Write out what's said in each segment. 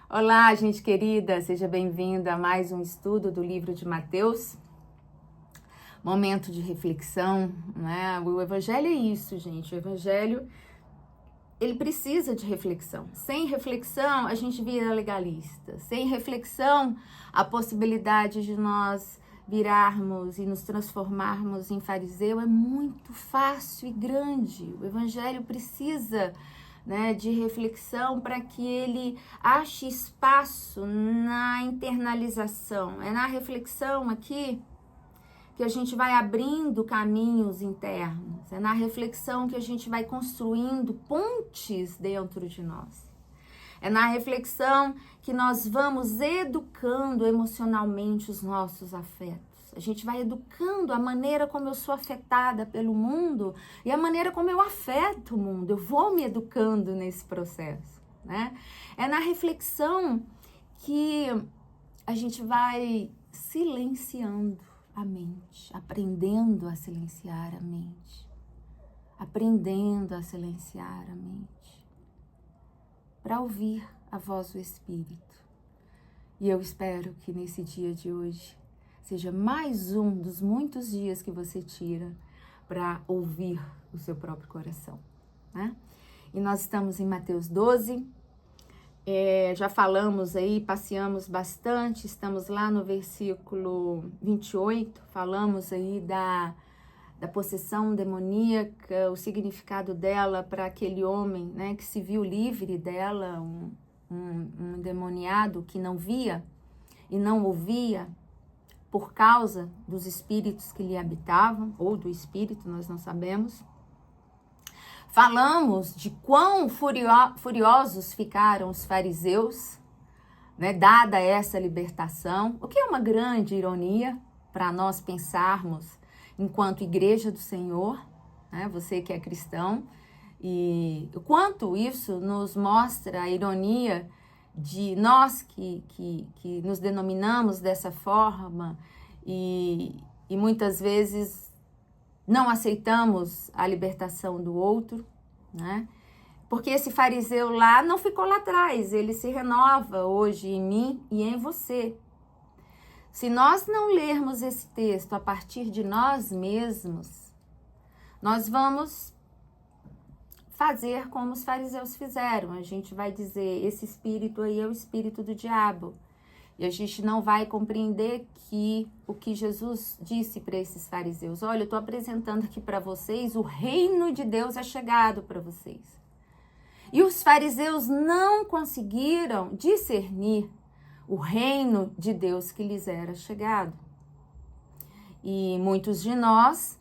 Olá, gente querida, seja bem-vinda a mais um estudo do livro de Mateus. Momento de reflexão, né? O Evangelho é isso, gente. O Evangelho, ele precisa de reflexão. Sem reflexão, a gente vira legalista. Sem reflexão, a possibilidade de nós virarmos e nos transformarmos em fariseu é muito fácil e grande. O Evangelho precisa, né, de reflexão para que ele ache espaço na internalização. É na reflexão aqui que a gente vai abrindo caminhos internos. É na reflexão que a gente vai construindo pontes dentro de nós. É na reflexão que nós vamos educando emocionalmente os nossos afetos. A gente vai educando a maneira como eu sou afetada pelo mundo e a maneira como eu afeto o mundo. Eu vou me educando nesse processo, né? É na reflexão que a gente vai silenciando a mente, aprendendo a silenciar a mente, aprendendo a silenciar a mente, para ouvir a voz do Espírito. E eu espero que nesse dia de hoje seja mais um dos muitos dias que você tira para ouvir o seu próprio coração, né? E nós estamos em Mateus 12, já falamos aí, passeamos bastante, estamos lá no versículo 28, falamos aí da possessão demoníaca, o significado dela para aquele homem, né, que se viu livre dela, um endemoniado que não via e não ouvia por causa dos espíritos que lhe habitavam, ou do espírito, nós não sabemos. Falamos de quão furiosos ficaram os fariseus, né, dada essa libertação, o que é uma grande ironia para nós pensarmos enquanto igreja do Senhor, né, você que é cristão, e o quanto isso nos mostra a ironia de nós que nos denominamos dessa forma e muitas vezes não aceitamos a libertação do outro, né? Porque esse fariseu lá não ficou lá atrás, ele se renova hoje em mim e em você. Se nós não lermos esse texto a partir de nós mesmos, nós vamos fazer como os fariseus fizeram. A gente vai dizer, esse espírito aí é o espírito do diabo. E a gente não vai compreender que o que Jesus disse para esses fariseus. Olha, eu estou apresentando aqui para vocês, o reino de Deus é chegado para vocês. E os fariseus não conseguiram discernir o reino de Deus que lhes era chegado. E muitos de nós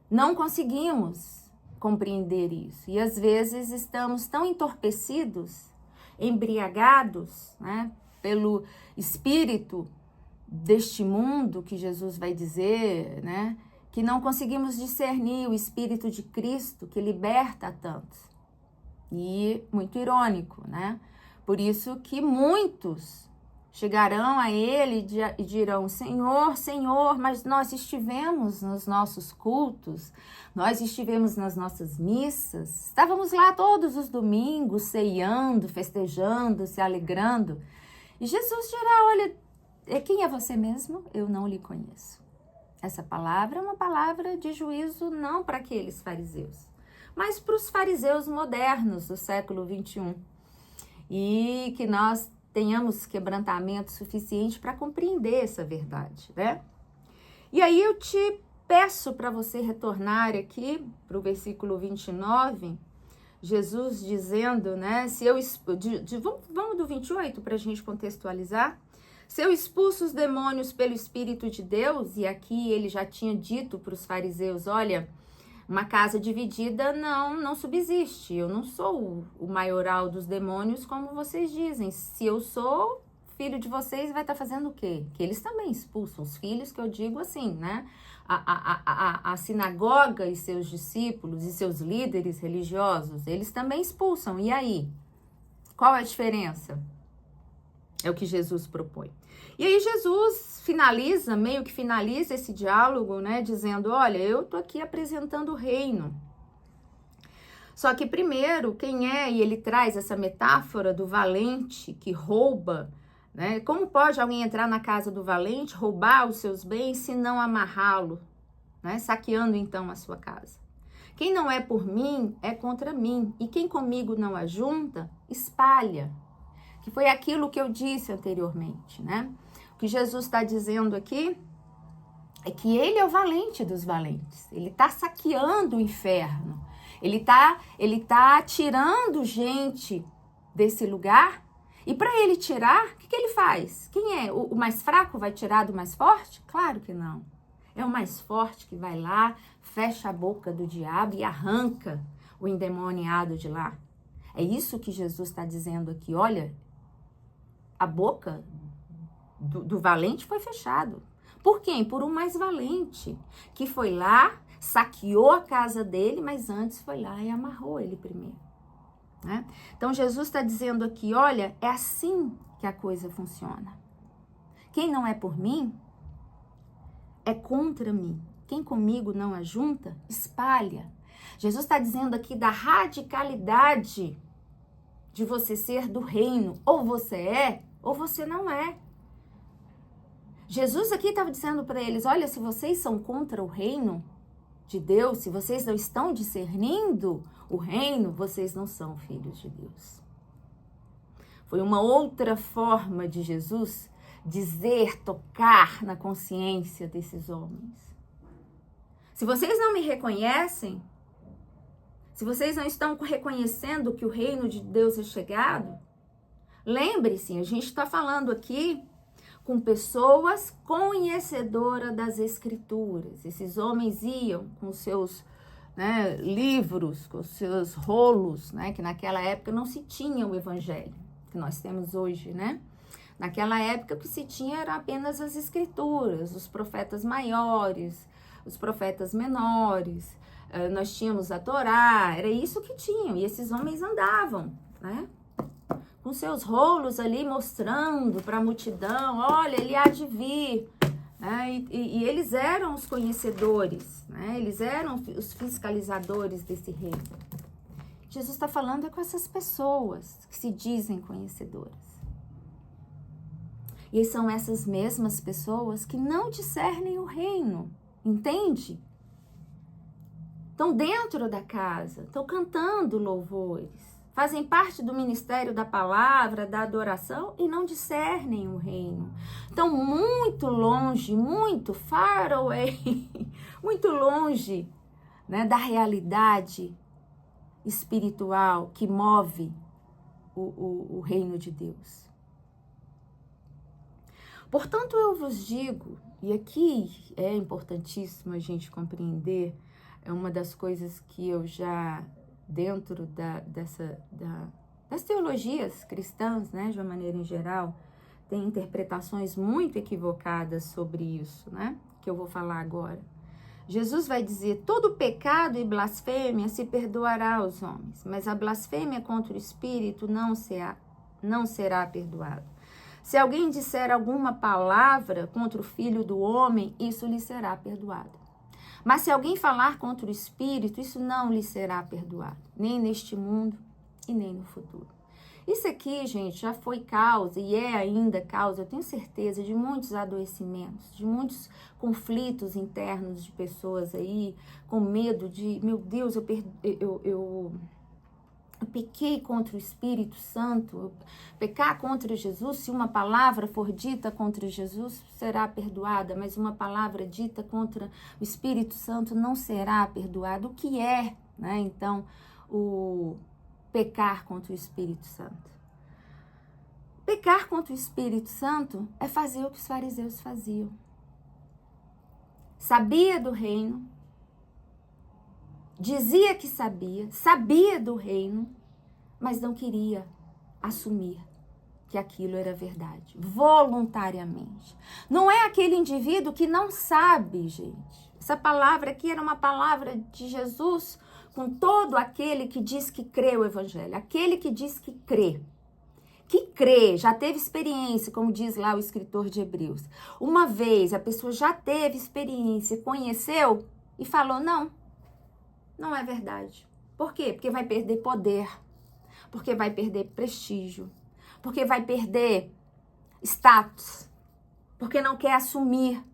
não conseguimos compreender isso. E às vezes estamos tão entorpecidos, embriagados, né, pelo espírito deste mundo que Jesus vai dizer, né, que não conseguimos discernir o espírito de Cristo que liberta a tantos. E muito irônico, né? Por isso que muitos chegarão a ele e dirão, Senhor, Senhor, mas nós estivemos nos nossos cultos, nós estivemos nas nossas missas, estávamos lá todos os domingos, ceiando, festejando, se alegrando. E Jesus dirá, olha, quem é você mesmo? Eu não lhe conheço. Essa palavra é uma palavra de juízo não para aqueles fariseus, mas para os fariseus modernos do século 21. E que nós tenhamos quebrantamento suficiente para compreender essa verdade, né? E aí eu te peço para você retornar aqui para o versículo 29, Jesus dizendo, né, vamos do 28 para a gente contextualizar. Se eu expulso os demônios pelo Espírito de Deus, e aqui ele já tinha dito para os fariseus, olha, uma casa dividida não subsiste, eu não sou o maioral dos demônios como vocês dizem, se eu sou filho de vocês, vai estar fazendo o quê? Que eles também expulsam, os filhos que eu digo assim, né? A sinagoga e seus discípulos e seus líderes religiosos, eles também expulsam. E aí? Qual é a diferença? É o que Jesus propõe. E aí Jesus meio que finaliza esse diálogo, né? Dizendo, olha, eu tô aqui apresentando o reino. Só que primeiro, quem é, e ele traz essa metáfora do valente que rouba, né? Como pode alguém entrar na casa do valente, roubar os seus bens, se não amarrá-lo, né? Saqueando então a sua casa. Quem não é por mim, é contra mim, e quem comigo não ajunta, espalha. Que foi aquilo que eu disse anteriormente, né? O que Jesus está dizendo aqui é que ele é o valente dos valentes. Ele está saqueando o inferno. Ele tá tirando gente desse lugar. E para ele tirar, o que ele faz? Quem é? O mais fraco vai tirar do mais forte? Claro que não. É o mais forte que vai lá, fecha a boca do diabo e arranca o endemoniado de lá. É isso que Jesus está dizendo aqui. Olha, a boca do valente foi fechado. Por quem? Por um mais valente, que foi lá, saqueou a casa dele, mas antes foi lá e amarrou ele primeiro. Né? Então, Jesus está dizendo aqui, olha, é assim que a coisa funciona. Quem não é por mim, é contra mim. Quem comigo não ajunta, espalha. Jesus está dizendo aqui da radicalidade de você ser do reino. Ou você é, ou você não é. Jesus aqui estava dizendo para eles, olha, se vocês são contra o reino de Deus, se vocês não estão discernindo o reino, vocês não são filhos de Deus. Foi uma outra forma de Jesus dizer, tocar na consciência desses homens. Se vocês não me reconhecem, se vocês não estão reconhecendo que o reino de Deus é chegado, lembre-se, a gente está falando aqui com pessoas conhecedoras das escrituras. Esses homens iam com seus livros, com seus rolos, né, que naquela época não se tinha o evangelho que nós temos hoje, né? Naquela época o que se tinha era apenas as escrituras, os profetas maiores, os profetas menores, nós tínhamos a Torá, era isso que tinham, e esses homens andavam, né? Com seus rolos ali mostrando para a multidão, olha, ele há de vir. Né? E eles eram os conhecedores, né? Eles eram os fiscalizadores desse reino. Jesus está falando com essas pessoas que se dizem conhecedoras. E são essas mesmas pessoas que não discernem o reino, entende? Estão dentro da casa, estão cantando louvores. Fazem parte do ministério da palavra, da adoração e não discernem o reino. Estão muito longe, muito far away, muito longe, né, da realidade espiritual que move o reino de Deus. Portanto, eu vos digo, e aqui é importantíssimo a gente compreender, é uma das coisas que eu já... dentro das teologias cristãs, né, de uma maneira em geral, tem interpretações muito equivocadas sobre isso, né, que eu vou falar agora. Jesus vai dizer, todo pecado e blasfêmia se perdoará aos homens, mas a blasfêmia contra o Espírito não será perdoada. Se alguém disser alguma palavra contra o Filho do Homem, isso lhe será perdoado. Mas se alguém falar contra o Espírito, isso não lhe será perdoado, nem neste mundo e nem no futuro. Isso aqui, gente, já foi causa e é ainda causa, eu tenho certeza, de muitos adoecimentos, de muitos conflitos internos de pessoas aí, com medo de, meu Deus, eu pequei contra o Espírito Santo, pecar contra Jesus, se uma palavra for dita contra Jesus, será perdoada, mas uma palavra dita contra o Espírito Santo não será perdoada. O que é, né, então, o pecar contra o Espírito Santo? Pecar contra o Espírito Santo é fazer o que os fariseus faziam. Sabia do reino, dizia que sabia do reino, mas não queria assumir que aquilo era verdade, voluntariamente. Não é aquele indivíduo que não sabe, gente. Essa palavra aqui era uma palavra de Jesus com todo aquele que diz que crê o evangelho, aquele que diz que crê, já teve experiência, como diz lá o escritor de Hebreus. Uma vez a pessoa já teve experiência, conheceu e falou, não é verdade. Por quê? Porque vai perder poder, porque vai perder prestígio, porque vai perder status, porque não quer assumir,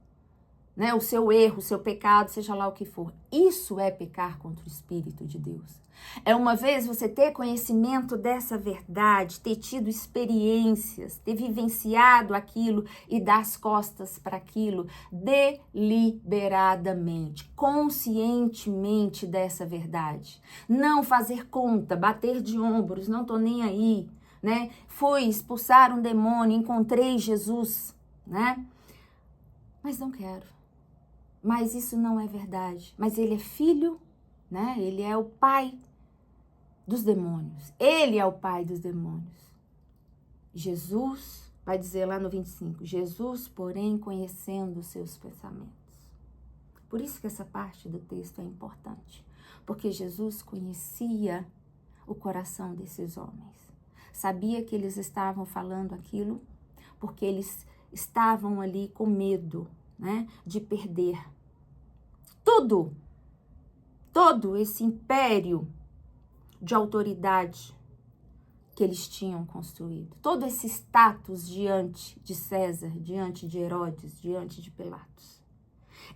né, o seu erro, o seu pecado, seja lá o que for. Isso é pecar contra o Espírito de Deus. É uma vez você ter conhecimento dessa verdade, ter tido experiências, ter vivenciado aquilo e dar as costas para aquilo deliberadamente, conscientemente dessa verdade. Não fazer conta, bater de ombros, não tô nem aí, né? Fui expulsar um demônio, encontrei Jesus, né? Mas não quero. Mas isso não é verdade. Mas ele é filho, né? Ele é o pai dos demônios. Ele é o pai dos demônios. Jesus, vai dizer lá no 25, Jesus, porém, conhecendo os seus pensamentos. Por isso que essa parte do texto é importante. Porque Jesus conhecia o coração desses homens. Sabia que eles estavam falando aquilo porque eles estavam ali com medo, né, de perder todo esse império de autoridade que eles tinham construído, todo esse status diante de César, diante de Herodes, diante de Pilatos.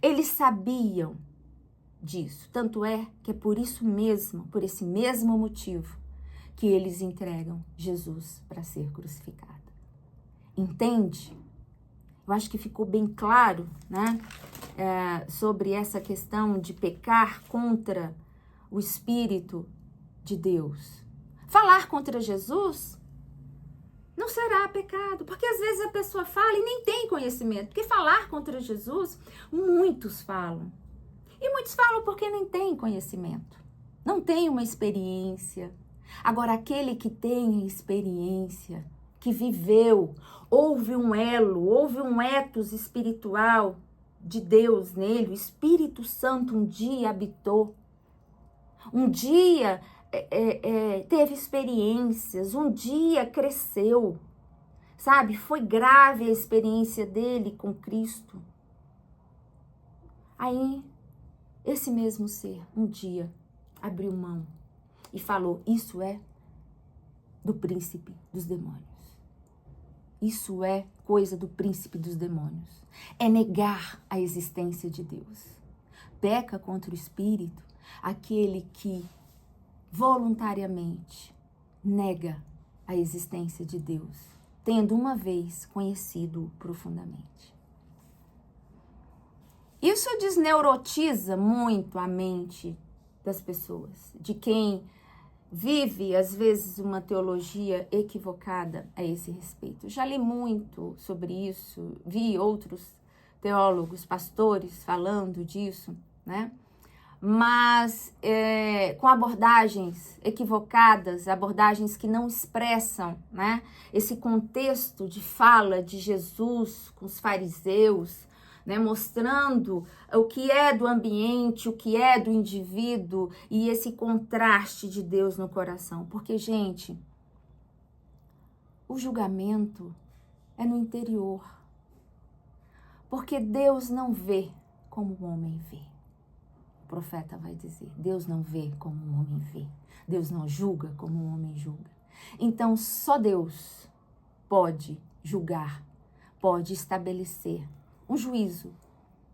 Eles sabiam disso, tanto é que é por isso mesmo, por esse mesmo motivo, que eles entregam Jesus para ser crucificado. Entende? Eu acho que ficou bem claro, né, sobre essa questão de pecar contra o Espírito de Deus. Falar contra Jesus não será pecado, porque às vezes a pessoa fala e nem tem conhecimento. Porque falar contra Jesus, muitos falam. E muitos falam porque nem tem conhecimento, não tem uma experiência. Agora, aquele que tem experiência, que viveu, houve um elo, houve um ethos espiritual de Deus nele, o Espírito Santo um dia habitou, um dia teve experiências, um dia cresceu, sabe? Foi grave a experiência dele com Cristo. Aí, esse mesmo ser, um dia, abriu mão e falou, isso é do príncipe dos demônios. Isso é coisa do príncipe dos demônios. É negar a existência de Deus. Peca contra o Espírito aquele que voluntariamente nega a existência de Deus, tendo uma vez conhecido-o profundamente. Isso desneurotiza muito a mente das pessoas, de quem vive, às vezes, uma teologia equivocada a esse respeito. Já li muito sobre isso, vi outros teólogos, pastores falando disso, né? Mas com abordagens equivocadas, abordagens que não expressam, né, esse contexto de fala de Jesus com os fariseus, né, mostrando o que é do ambiente, o que é do indivíduo e esse contraste de Deus no coração. Porque, gente, o julgamento é no interior. Porque Deus não vê como o homem vê. O profeta vai dizer, Deus não vê como o homem vê. Deus não julga como o homem julga. Então, só Deus pode julgar, pode estabelecer um juízo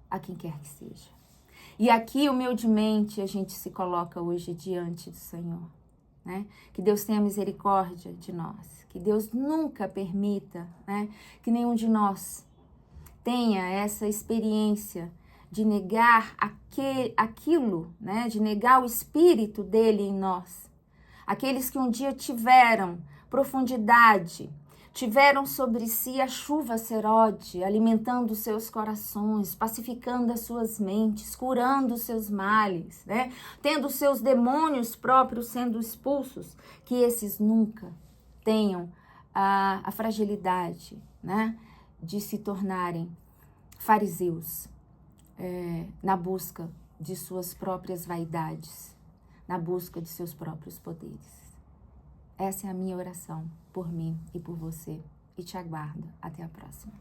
a quem quer que seja. E aqui, humildemente, a gente se coloca hoje diante do Senhor, né? Que Deus tenha misericórdia de nós, que Deus nunca permita, né, que nenhum de nós tenha essa experiência de negar aquilo, né, de negar o Espírito dele em nós. Aqueles que um dia tiveram profundidade, tiveram sobre si a chuva serode, alimentando os seus corações, pacificando as suas mentes, curando os seus males, né? Tendo os seus demônios próprios sendo expulsos, que esses nunca tenham a fragilidade, né, de se tornarem fariseus na busca de suas próprias vaidades, na busca de seus próprios poderes. Essa é a minha oração por mim e por você. E te aguardo. Até a próxima.